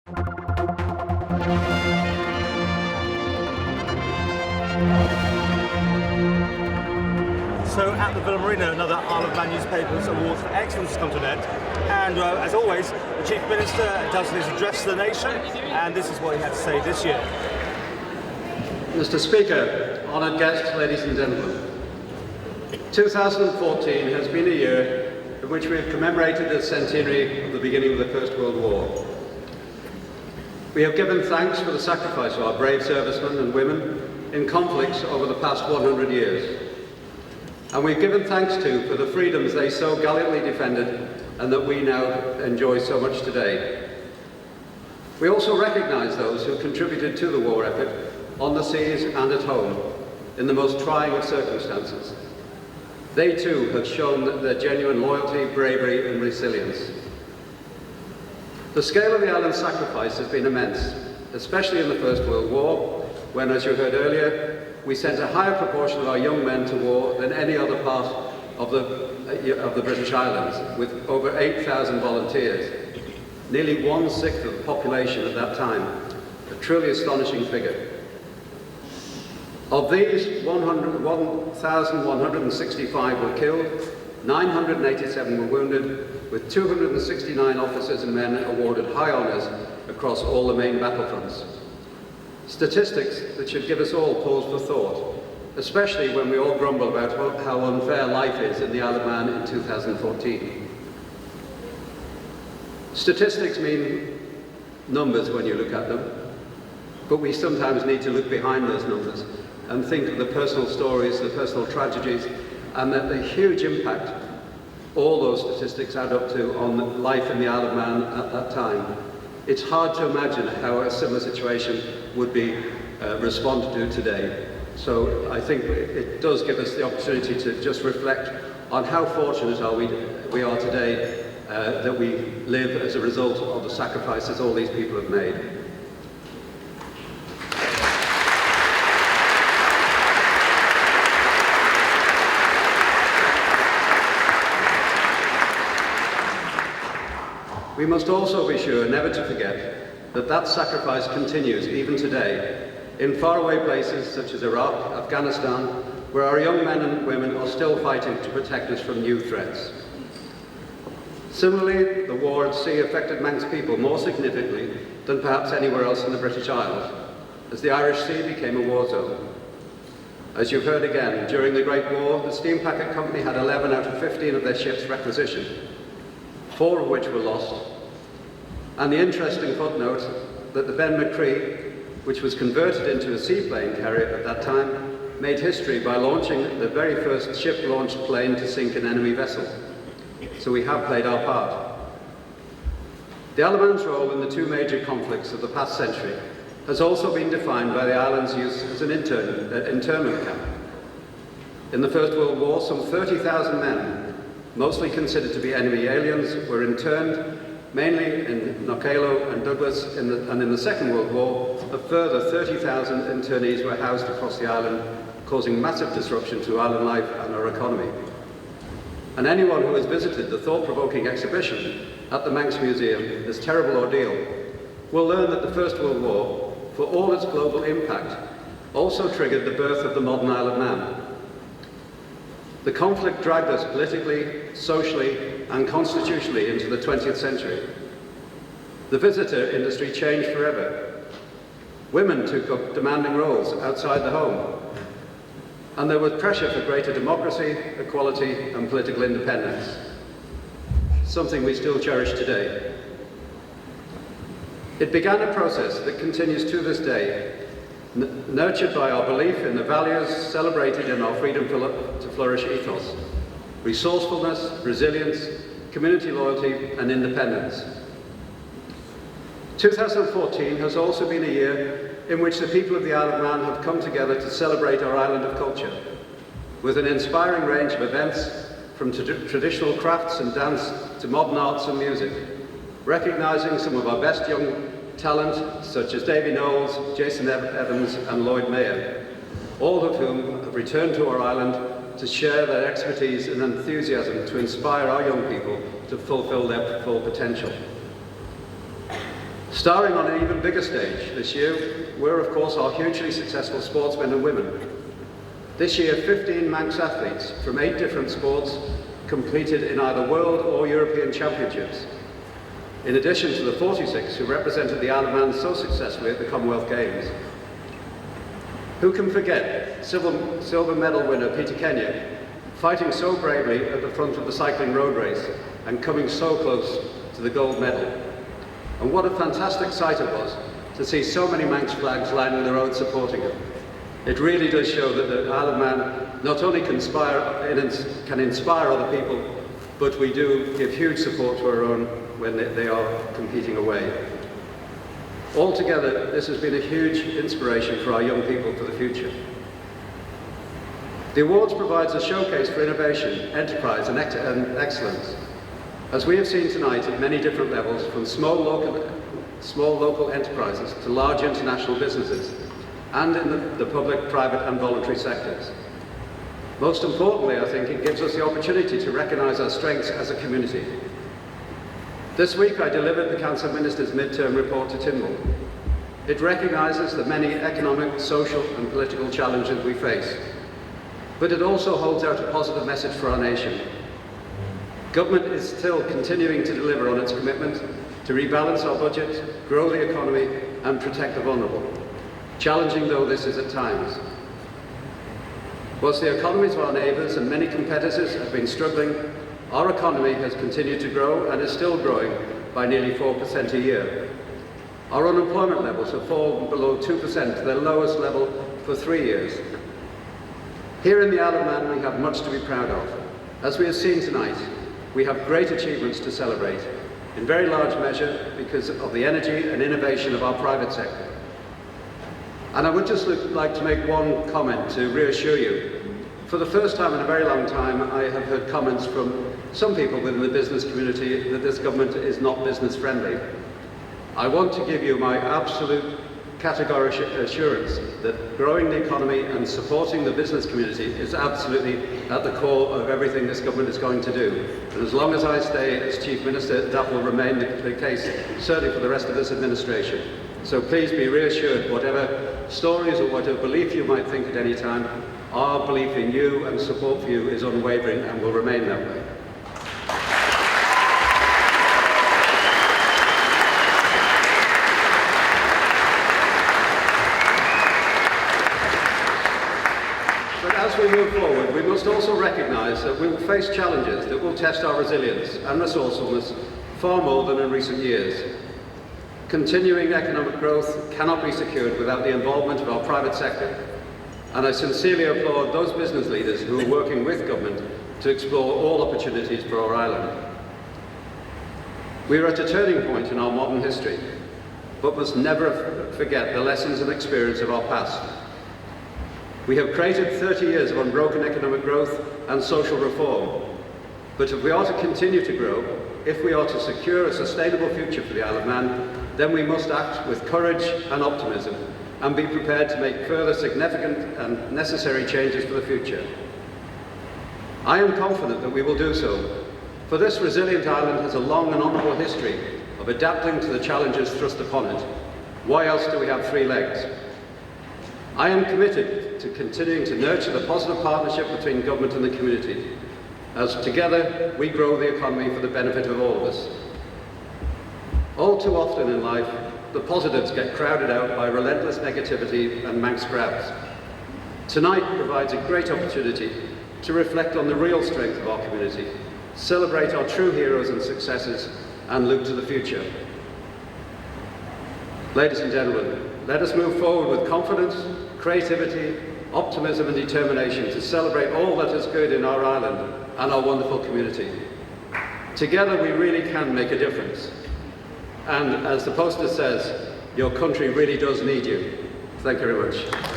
So at the Villa Marina, another Isle of Man Newspapers Awards for Excellence has come to an end. And as always, the Chief Minister does his address to the nation, and this is what he had to say this year. Mr. Speaker, honoured guests, ladies and gentlemen, 2014 has been a year in which we have commemorated the centenary of the beginning of the First World War. We have given thanks for the sacrifice of our brave servicemen and women in conflicts over the past 100 years. And we've given thanks too for the freedoms they so gallantly defended and that we now enjoy so much today. We also recognise those who contributed to the war effort on the seas and at home in the most trying of circumstances. They too have shown their genuine loyalty, bravery and resilience. The scale of the island's sacrifice has been immense, especially in the First World War, when, as you heard earlier, we sent a higher proportion of our young men to war than any other part of the British Islands, with over 8,000 volunteers, nearly 1/6 of the population at that time, a truly astonishing figure. Of these, 1,165 were killed, 987 were wounded, with 269 officers and men awarded high honours across all the main battlefronts. Statistics that should give us all pause for thought, especially when we all grumble about how unfair life is in the Isle of Man in 2014. Statistics mean numbers when you look at them, but we sometimes need to look behind those numbers and think of the personal stories, the personal tragedies, and the huge impact all those statistics add up to on life in the Isle of Man at that time. It's hard to imagine how a similar situation would be responded to today. So I think it does give us the opportunity to just reflect on how fortunate we are today that we live as a result of the sacrifices all these people have made. We must also be sure never to forget that that sacrifice continues even today in faraway places such as Iraq, Afghanistan, where our young men and women are still fighting to protect us from new threats. Similarly, the war at sea affected Manx people more significantly than perhaps anywhere else in the British Isles, as the Irish Sea became a war zone. As you've heard again, during the Great War, the Steam Packet Company had 11 out of 15 of their ships requisitioned, 4 of which were lost. And the interesting footnote that the Ben McCree, which was converted into a seaplane carrier at that time, made history by launching the very first ship-launched plane to sink an enemy vessel. So we have played our part. The Isle of Man's role in the 2 major conflicts of the past century has also been defined by the island's use as an internment camp. In the First World War, some 30,000 men, mostly considered to be enemy aliens, were interned mainly in Knockalo and Douglas, and in the Second World War, a further 30,000 internees were housed across the island, causing massive disruption to island life and our economy. And anyone who has visited the thought-provoking exhibition at the Manx Museum, This Terrible Ordeal, will learn that the First World War, for all its global impact, also triggered the birth of the modern Isle of Man. The conflict dragged us politically, socially, and constitutionally into the 20th century. The visitor industry changed forever. Women took up demanding roles outside the home. And there was pressure for greater democracy, equality, and political independence, something we still cherish today. It began a process that continues to this day, nurtured by our belief in the values celebrated in our freedom to flourish ethos: resourcefulness, resilience, community loyalty, and independence. 2014 has also been a year in which the people of the Isle of Man have come together to celebrate our island of culture, with an inspiring range of events from traditional crafts and dance to modern arts and music, recognising some of our best young talent, such as Davy Knowles, Jason Evans and Lloyd Mayer, all of whom have returned to our island to share their expertise and enthusiasm to inspire our young people to fulfil their full potential. Starring on an even bigger stage this year were, of course, our hugely successful sportsmen and women. This year, 15 Manx athletes from 8 different sports competed in either World or European Championships, in addition to the 46 who represented the Isle of Man so successfully at the Commonwealth Games. Who can forget silver medal winner Peter Kenyon fighting so bravely at the front of the cycling road race and coming so close to the gold medal? And what a fantastic sight it was to see so many Manx flags lining the road supporting him. It really does show that the Isle of Man not only can inspire other people, but we do give huge support to our own when they are competing away. Altogether, this has been a huge inspiration for our young people for the future. The awards provides a showcase for innovation, enterprise and excellence. As we have seen tonight at many different levels, from small local enterprises to large international businesses, and in the public, private and voluntary sectors. Most importantly, I think it gives us the opportunity to recognise our strengths as a community. This week I delivered the Council of Ministers' midterm report to Tynwald. It recognises the many economic, social and political challenges we face, but it also holds out a positive message for our nation. Government is still continuing to deliver on its commitment to rebalance our budget, grow the economy and protect the vulnerable, challenging though this is at times. Whilst the economies of our neighbours and many competitors have been struggling, our economy has continued to grow and is still growing by nearly 4% a year. Our unemployment levels have fallen below 2%, their lowest level for 3 years. Here in the Isle of Man we have much to be proud of. As we have seen tonight, we have great achievements to celebrate, in very large measure because of the energy and innovation of our private sector. And I would just like to make one comment to reassure you. For the first time in a very long time, I have heard comments from some people within the business community that this government is not business friendly. I want to give you my absolute categorical assurance that growing the economy and supporting the business community is absolutely at the core of everything this government is going to do. And as long as I stay as Chief Minister, that will remain the case, certainly for the rest of this administration. So please be reassured, whatever stories or whatever belief you might think at any time, our belief in you and support for you is unwavering and will remain that way. But as we move forward, we must also recognise that we will face challenges that will test our resilience and resourcefulness far more than in recent years. Continuing economic growth cannot be secured without the involvement of our private sector, and I sincerely applaud those business leaders who are working with government to explore all opportunities for our island. We are at a turning point in our modern history, but must never forget the lessons and experience of our past. We have created 30 years of unbroken economic growth and social reform, but if we are to continue to grow, if we are to secure a sustainable future for the Isle of Man, then we must act with courage and optimism and be prepared to make further significant and necessary changes for the future. I am confident that we will do so, for this resilient island has a long and honourable history of adapting to the challenges thrust upon it. Why else do we have 3 legs? I am committed to continuing to nurture the positive partnership between government and the community, as together we grow the economy for the benefit of all of us. All too often in life, the positives get crowded out by relentless negativity and Manx grabs. Tonight provides a great opportunity to reflect on the real strength of our community, celebrate our true heroes and successes, and look to the future. Ladies and gentlemen, let us move forward with confidence, creativity, optimism and determination to celebrate all that is good in our island and our wonderful community. Together we really can make a difference. And as the poster says, your country really does need you. Thank you very much.